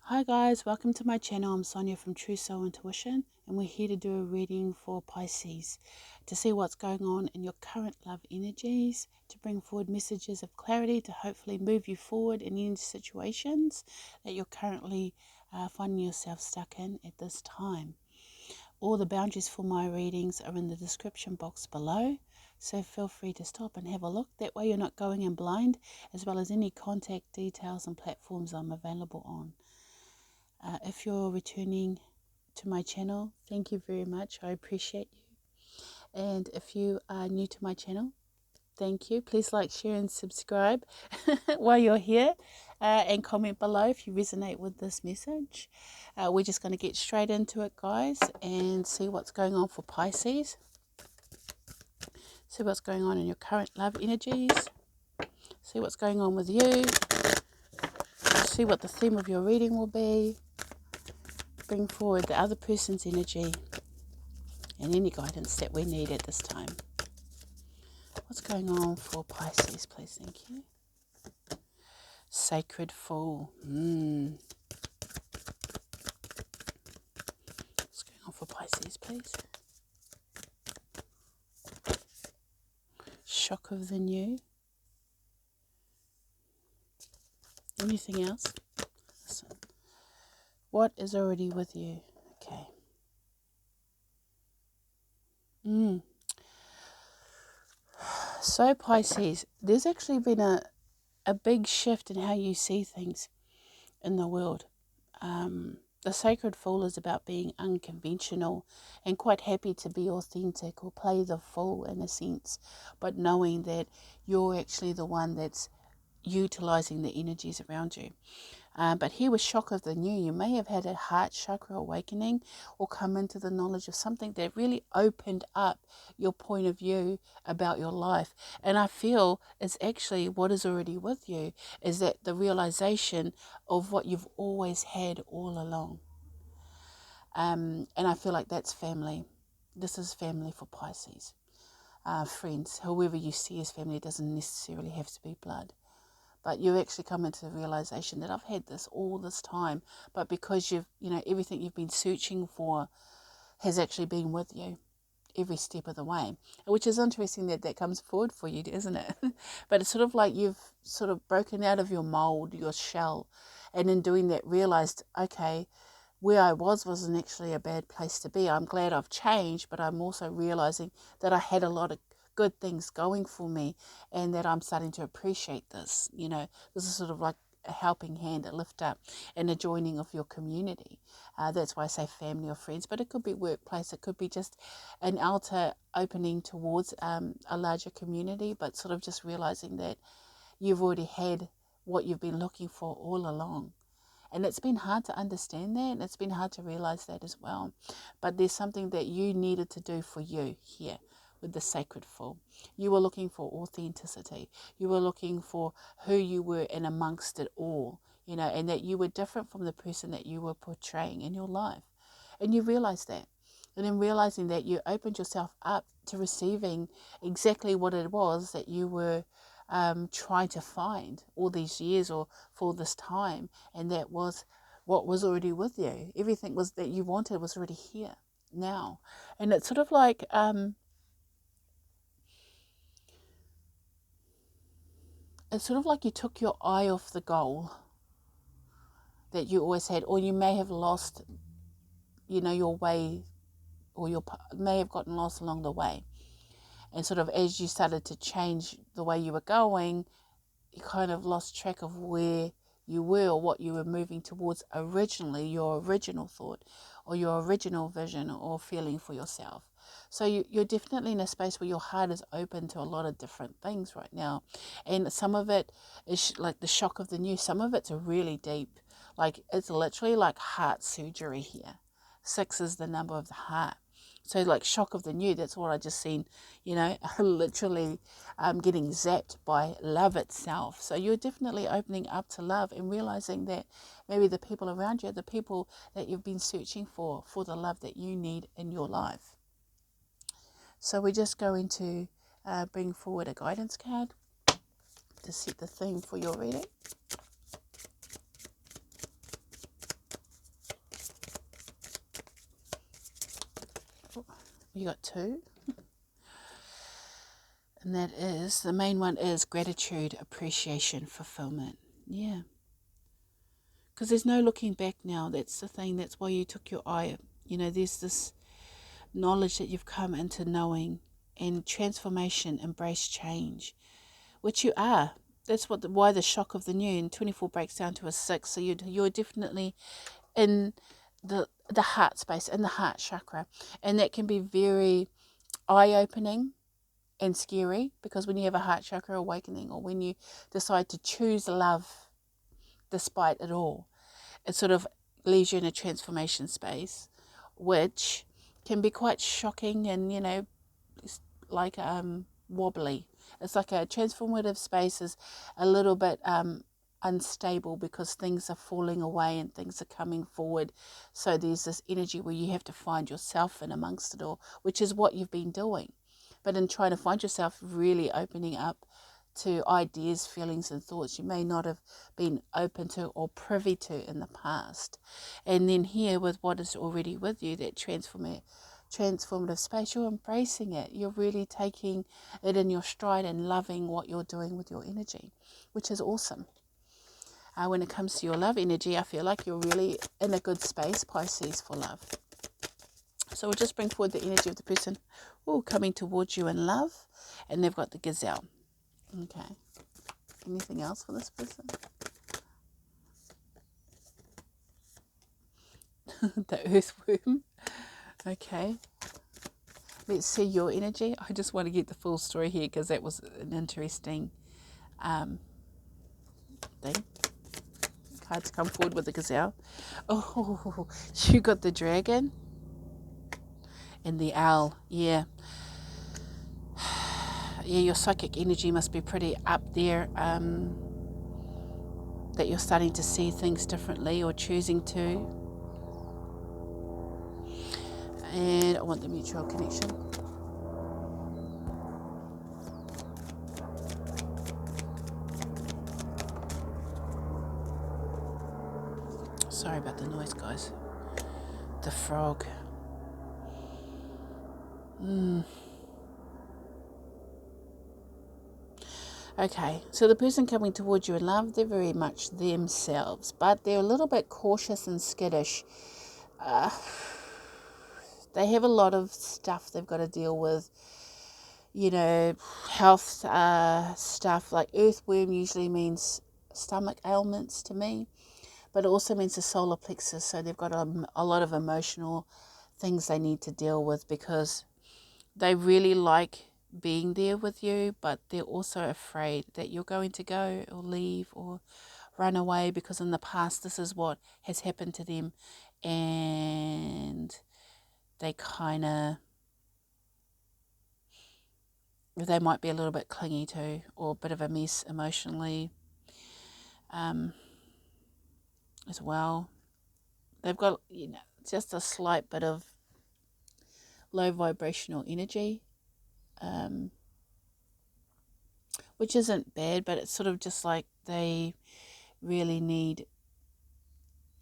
Hi guys, welcome to my channel. I'm Sonia from True Soul Intuition, and we're here to do a reading for Pisces to see what's going on in your current love energies, to bring forward messages of clarity to hopefully move you forward in any situations that you're currently finding yourself stuck in at this time. All the boundaries for my readings are in the description box below, so feel free to stop and have a look. That way you're not going in blind, as well as any contact details and platforms I'm available on. If you're returning to my channel, thank you very much. I appreciate you. And if you are new to my channel, thank you. Please like, share and subscribe while you're here, and comment below if you resonate with this message. We're just going to get straight into it, guys, and see what's going on for Pisces. See what's going on in your current love energies. See what's going on with you. See what the theme of your reading will be. Bring forward the other person's energy and any guidance that we need at this time. What's going on for Pisces, please? Thank you. Sacred Fool. What's going on for Pisces, please? Shock of the new. Anything else? Listen. What is already with you? Okay. So Pisces, there's actually been a big shift in how you see things in the world. The Sacred Fool is about being unconventional and quite happy to be authentic or play the fool in a sense, but knowing that you're actually the one that's utilizing the energies around you. But here with Shock of the New, you may have had a heart chakra awakening or come into the knowledge of something that really opened up your point of view about your life. And I feel it's actually what is already with you is that the realization of what you've always had all along. And I feel like that's family. This is family for Pisces. Friends, whoever you see as family doesn't necessarily have to be blood. But you actually come into the realization that I've had this all this time, but because everything you've been searching for has actually been with you every step of the way, which is interesting that comes forward for you, isn't it? But it's sort of like you've sort of broken out of your mold, your shell, and in doing that realized, okay, where I wasn't actually a bad place to be. I'm glad I've changed, but I'm also realizing that I had a lot of good things going for me and that I'm starting to appreciate this. This is sort of like a helping hand, a lift up, and a joining of your community. That's why I say family or friends, but it could be workplace. It could be just an altar opening towards a larger community, but sort of just realizing that you've already had what you've been looking for all along. And it's been hard to understand that, and it's been hard to realize that as well. But there's something that you needed to do for you here with the Sacred Fool. You were looking for authenticity. You were looking for who you were in amongst it all, and that you were different from the person that you were portraying in your life. And you realized that. And in realizing that, you opened yourself up to receiving exactly what it was that you were trying to find all these years or for this time, and that was what was already with you. Everything was that you wanted was already here now. And it's sort of like you took your eye off the goal that you always had, or you may have lost your way, or you may have gotten lost along the way. And sort of as you started to change the way you were going, you kind of lost track of where you were or what you were moving towards originally, your original thought or your original vision or feeling for yourself. So you're definitely in a space where your heart is open to a lot of different things right now. And some of it is like the shock of the new. Some of it's really deep. Like it's literally like heart surgery here. 6 is the number of the heart. So like shock of the new, that's what I just seen, literally getting zapped by love itself. So you're definitely opening up to love and realizing that maybe the people around you are the people that you've been searching for the love that you need in your life. So we're just going to bring forward a guidance card to set the theme for your reading. You got two. And that is, the main one is gratitude, appreciation, fulfillment. Yeah. Because there's no looking back now. That's the thing. That's why you took your eye. There's this knowledge that you've come into knowing, and transformation, embrace change, which you are. That's why the shock of the new, and 24 breaks down to a 6. So you're definitely in the heart space, in the heart chakra. And that can be very eye-opening and scary, because when you have a heart chakra awakening, or when you decide to choose love despite it all, it sort of leaves you in a transformation space, which can be quite shocking and, like wobbly. It's like a transformative space is a little bit unstable, because things are falling away and things are coming forward. So there's this energy where you have to find yourself in amongst it all, which is what you've been doing. But in trying to find yourself, really opening up to ideas, feelings and thoughts you may not have been open to or privy to in the past. And then here, with what is already with you, that transformative space, you're embracing it. You're really taking it in your stride and loving what you're doing with your energy, which is awesome. When it comes to your love energy, I feel like you're really in a good space, Pisces, for love. So we'll just bring forward the energy of the person coming towards you in love. And they've got the gazelle. Okay. Anything else for this person? The earthworm. Okay. Let's see your energy. I just want to get the full story here, because that was an interesting thing. Cards come forward with the gazelle. Oh, you got the dragon and the owl. Yeah. Yeah, your psychic energy must be pretty up there. That you're starting to see things differently, or choosing to. And I want the mutual connection. Sorry about the noise, guys. The frog. Okay, so the person coming towards you in love, they're very much themselves, but they're a little bit cautious and skittish. They have a lot of stuff they've got to deal with, health stuff. Like earthworm usually means stomach ailments to me, but it also means the solar plexus. So they've got a lot of emotional things they need to deal with, because they really like being there with you, but they're also afraid that you're going to go or leave or run away, because in the past this is what has happened to them, and they might be a little bit clingy too, or a bit of a mess emotionally as well. They've got just a slight bit of low vibrational energy, which isn't bad, but it's sort of just like they really need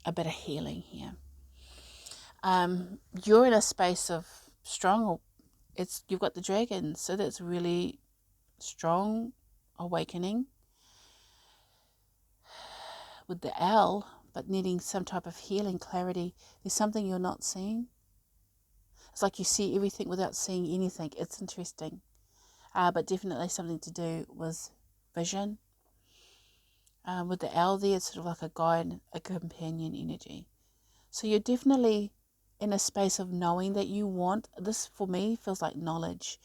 a bit of healing here. You're in a space of strong, you've got the dragon, so that's really strong awakening. With the owl, but needing some type of healing, clarity. There's something you're not seeing. It's like you see everything without seeing anything. It's interesting, but definitely something to do with vision. With the owl there, it's sort of like a guide, a companion energy. So you're definitely in a space of knowing that you want. This, for me, feels like knowledge.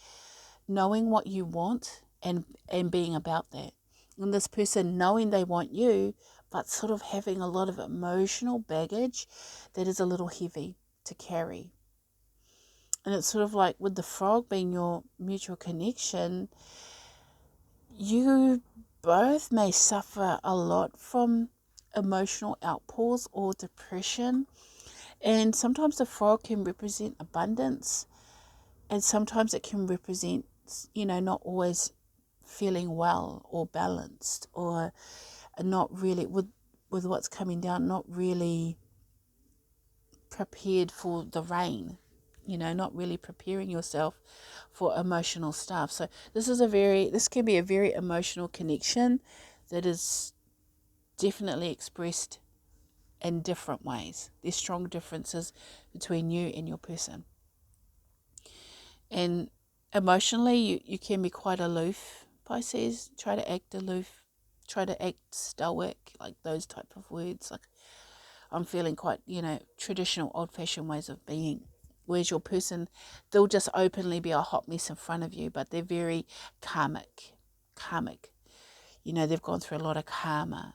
Knowing what you want and being about that. And this person knowing they want you, but sort of having a lot of emotional baggage that is a little heavy to carry. And it's sort of like with the frog being your mutual connection, you both may suffer a lot from emotional outpours or depression. And sometimes the frog can represent abundance, and sometimes it can represent, not always feeling well or balanced, or not really, with what's coming down, not really prepared for the rain, not really preparing yourself for emotional stuff. So this can be a very emotional connection that is definitely expressed in different ways. There's strong differences between you and your person. And emotionally, you can be quite aloof, Pisces. Try to act aloof, try to act stoic, like those type of words. Like, I'm feeling quite, traditional, old-fashioned ways of being. Whereas your person, they'll just openly be a hot mess in front of you, but they're very karmic. They've gone through a lot of karma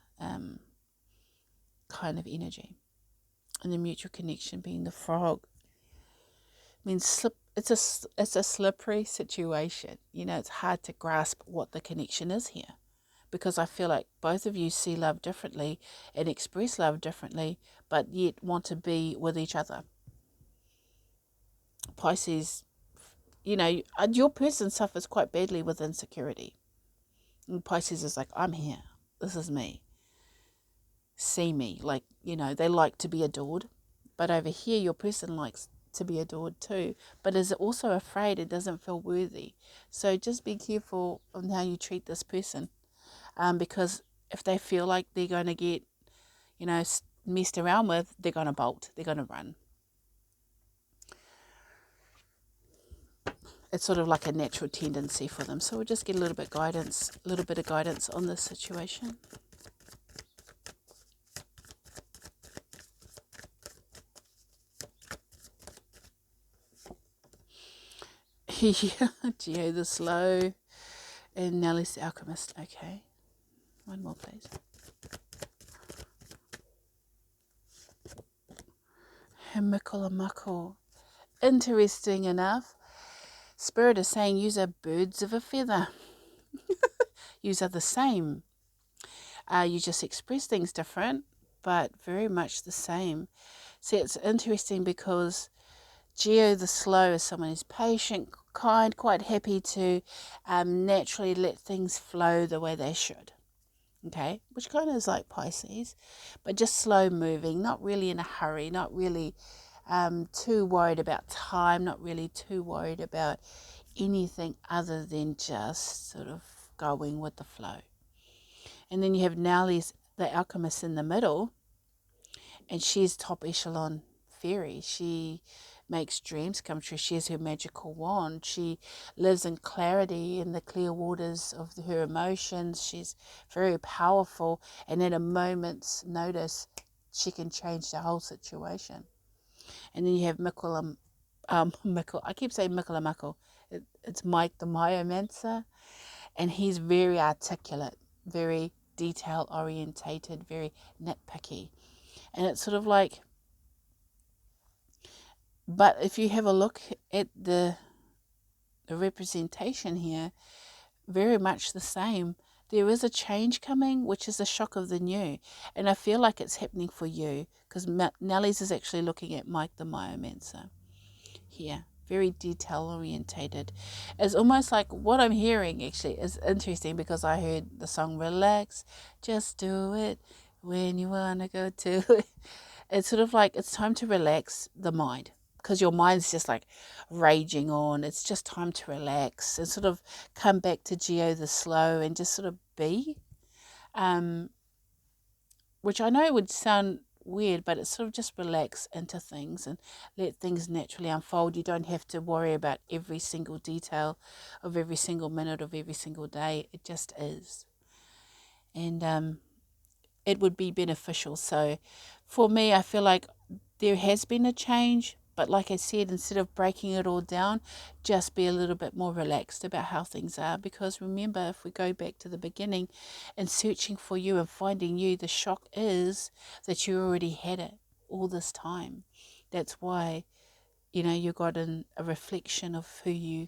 kind of energy. And the mutual connection being the frog means it's a slippery situation. It's hard to grasp what the connection is here, because I feel like both of you see love differently and express love differently, but yet want to be with each other. Pisces, your person suffers quite badly with insecurity. And Pisces is like, I'm here. This is me. See me. Like, they like to be adored. But over here, your person likes to be adored too, but is also afraid it doesn't feel worthy. So just be careful on how you treat this person, because if they feel like they're going to get, messed around with, they're going to bolt, they're going to run. It's sort of like a natural tendency for them. So we'll just get a little bit of guidance on this situation. Geo the Slow and Nelly's the Alchemist. Okay, one more please. Himikolamako. Interesting enough, Spirit is saying you are birds of a feather. You are the same. You just express things different, but very much the same. See, it's interesting because Geo the Slow is someone who's patient, kind, quite happy to naturally let things flow the way they should. Okay, which kind of is like Pisces, but just slow moving, not really in a hurry, not really too worried about time, not really too worried about anything other than just sort of going with the flow. And then you have Nellie's the alchemist in the middle, and she's top echelon fairy. She makes dreams come true. She has her magical wand. She lives in clarity in the clear waters of her emotions. She's very powerful, and at a moment's notice, she can change the whole situation. And then you have I keep saying Mikolamako. It's Mike the Myomancer, and he's very articulate, very detail orientated, very nitpicky. And it's sort of like, but if you have a look at the representation here, very much the same. There is a change coming, which is a shock of the new. And I feel like it's happening for you, because Nellie's is actually looking at Mike the Myomancer here. Very detail orientated. It's almost like what I'm hearing actually is interesting, because I heard the song Relax, just do it when you want to go to it. It's sort of like it's time to relax the mind, because your mind's just like raging on. It's just time to relax and sort of come back to Geo the Slow and just sort of be, which I know would sound weird, but it's sort of just relax into things and let things naturally unfold. You don't have to worry about every single detail of every single minute of every single day. It just is. And it would be beneficial. So for me, I feel like there has been a change, but like I said, instead of breaking it all down, just be a little bit more relaxed about how things are. Because remember, if we go back to the beginning and searching for you and finding you, the shock is that you already had it all this time. That's why, you got a reflection of who you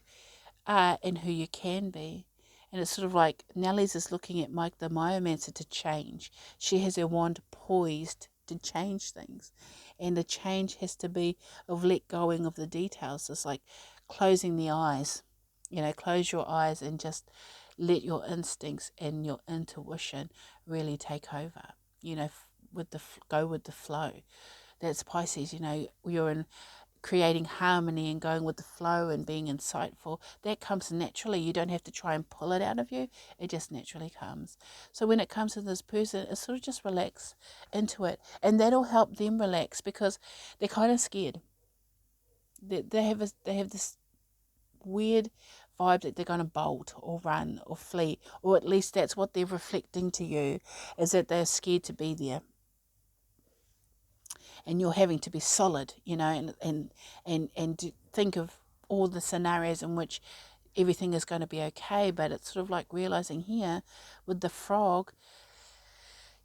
are and who you can be. And it's sort of like Nellie's is looking at Mike the Myomancer to change. She has her wand poised to change things. And the change has to be of let going of the details. It's like closing the eyes. Close your eyes and just let your instincts and your intuition really take over. Go with the flow. That's Pisces. You're in creating harmony and going with the flow and being insightful, that comes naturally. You don't have to try and pull it out of you. It just naturally comes. So when it comes to this person, it's sort of just relax into it. And that'll help them relax because they're kind of scared. They have this weird vibe that they're going to bolt or run or flee, or at least that's what they're reflecting to you, is that they're scared to be there. And you're having to be solid, and think of all the scenarios in which everything is going to be okay. But it's sort of like realizing here with the frog,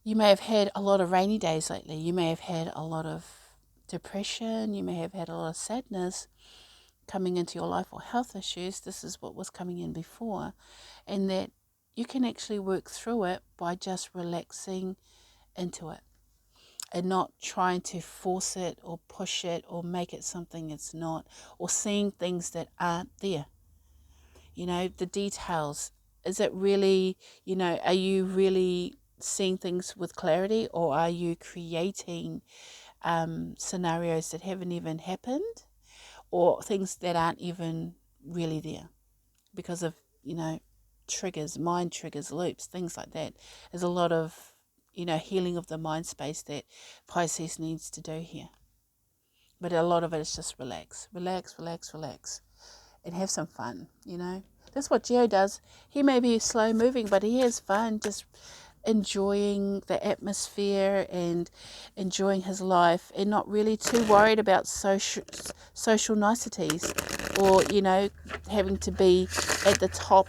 you may have had a lot of rainy days lately. You may have had a lot of depression. You may have had a lot of sadness coming into your life, or health issues. This is what was coming in before. And that you can actually work through it by just relaxing into it and not trying to force it or push it or make it something it's not, or seeing things that aren't there. The details. Is it really, are you really seeing things with clarity, or are you creating scenarios that haven't even happened, or things that aren't even really there because of, triggers, mind triggers, loops, things like that. There's a lot of healing of the mind space that Pisces needs to do here. But a lot of it is just relax, and have some fun, That's what Geo does. He may be slow moving, but he has fun just enjoying the atmosphere and enjoying his life, and not really too worried about social niceties, or, having to be at the top.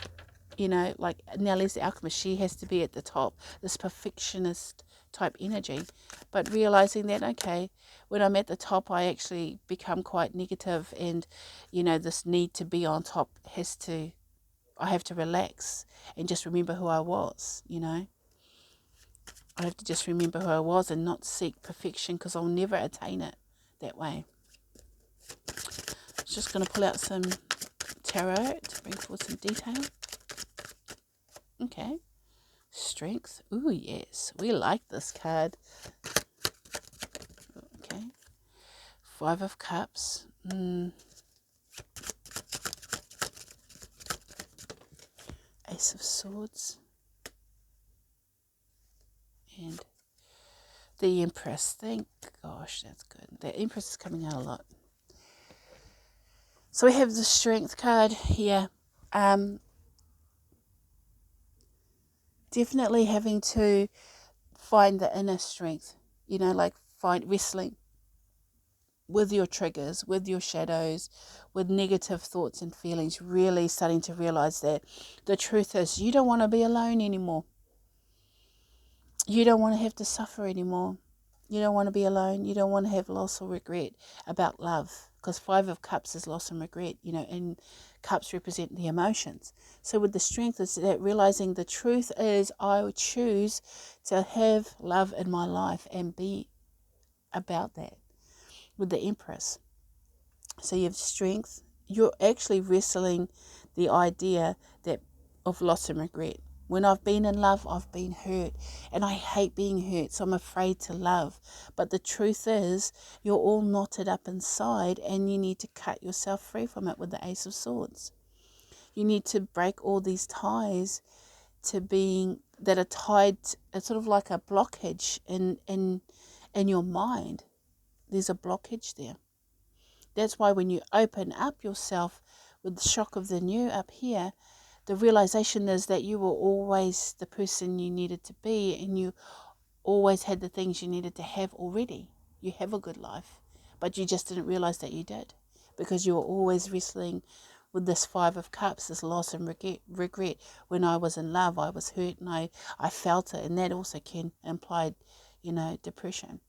Like Nellie's the alchemist, she has to be at the top, this perfectionist type energy. But realizing that, okay, when I'm at the top, I actually become quite negative, and, this need to be on top I have to relax and just remember who I was, I have to just remember who I was and not seek perfection, because I'll never attain it that way. Just going to pull out some tarot to bring forward some detail. Okay. Strength. Ooh, yes. We like this card. Okay. 5 of Cups. Ace of Swords. And the Empress. Thank gosh, that's good. The Empress is coming out a lot. So we have the Strength card here. Definitely having to find the inner strength, find wrestling with your triggers, with your shadows, with negative thoughts and feelings, really starting to realize that the truth is you don't want to be alone anymore. You don't want to have to suffer anymore. You don't want to be alone. You don't want to have loss or regret about love, because 5 of Cups is loss and regret, and cups represent the emotions. So with the Strength is that realizing the truth is I would choose to have love in my life and be about that. With the Empress, so you have Strength. You're actually wrestling the idea that of loss and regret. When I've been in love, I've been hurt, and I hate being hurt, so I'm afraid to love. But the truth is, you're all knotted up inside, and you need to cut yourself free from it with the Ace of Swords. You need to break all these ties to being that are tied. It's sort of like a blockage in your mind. There's a blockage there. That's why when you open up yourself with the shock of the new up here, the realization is that you were always the person you needed to be, and you always had the things you needed to have already. You have a good life, but you just didn't realize that you did, because you were always wrestling with this 5 of Cups, this loss and regret. When I was in love, I was hurt, and I felt it, and that also can imply, depression.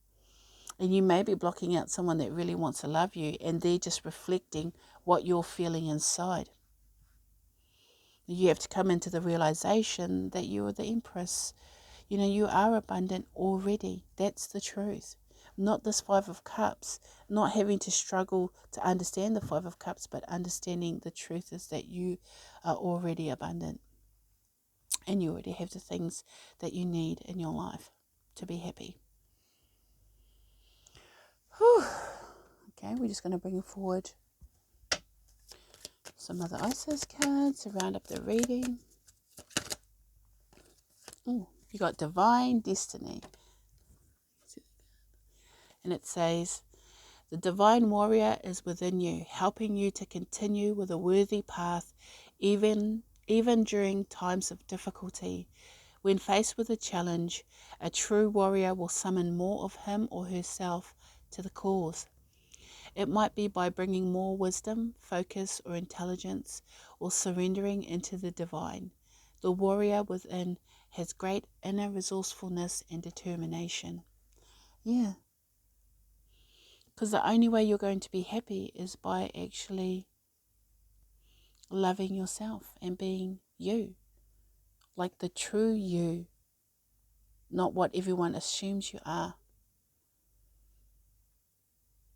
And you may be blocking out someone that really wants to love you, and they're just reflecting what you're feeling inside. You have to come into the realization that you are the Empress. You are abundant already. That's the truth. Not this 5 of Cups, not having to struggle to understand the 5 of Cups, but understanding the truth is that you are already abundant. And you already have the things that you need in your life to be happy. Whew. Okay, Okay, we're just going to bring forward some other Isis cards to round up the reading. Ooh, you got Divine Destiny. And it says, the Divine Warrior is within you, helping you to continue with a worthy path, even during times of difficulty. When faced with a challenge, a true warrior will summon more of him or herself to the cause. It might be by bringing more wisdom, focus, or intelligence, or surrendering into the divine. The warrior within has great inner resourcefulness and determination. Yeah. Because the only way you're going to be happy is by actually loving yourself and being you. Like the true you. Not what everyone assumes you are.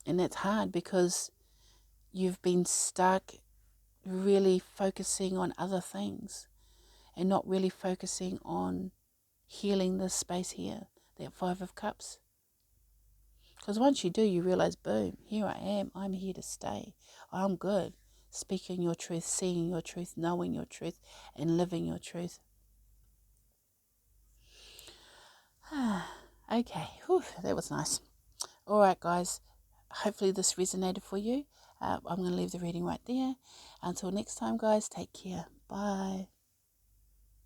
And that's hard because you've been stuck really focusing on other things and not really focusing on healing this space here, that Five of Cups. Because once you do, you realize, boom, here I am. I'm here to stay. I'm good. Speaking your truth, seeing your truth, knowing your truth, and living your truth. Okay, whew, that was nice. All right, guys. Hopefully this resonated for you. I'm going to leave the reading right there. Until next time, guys, take care. Bye.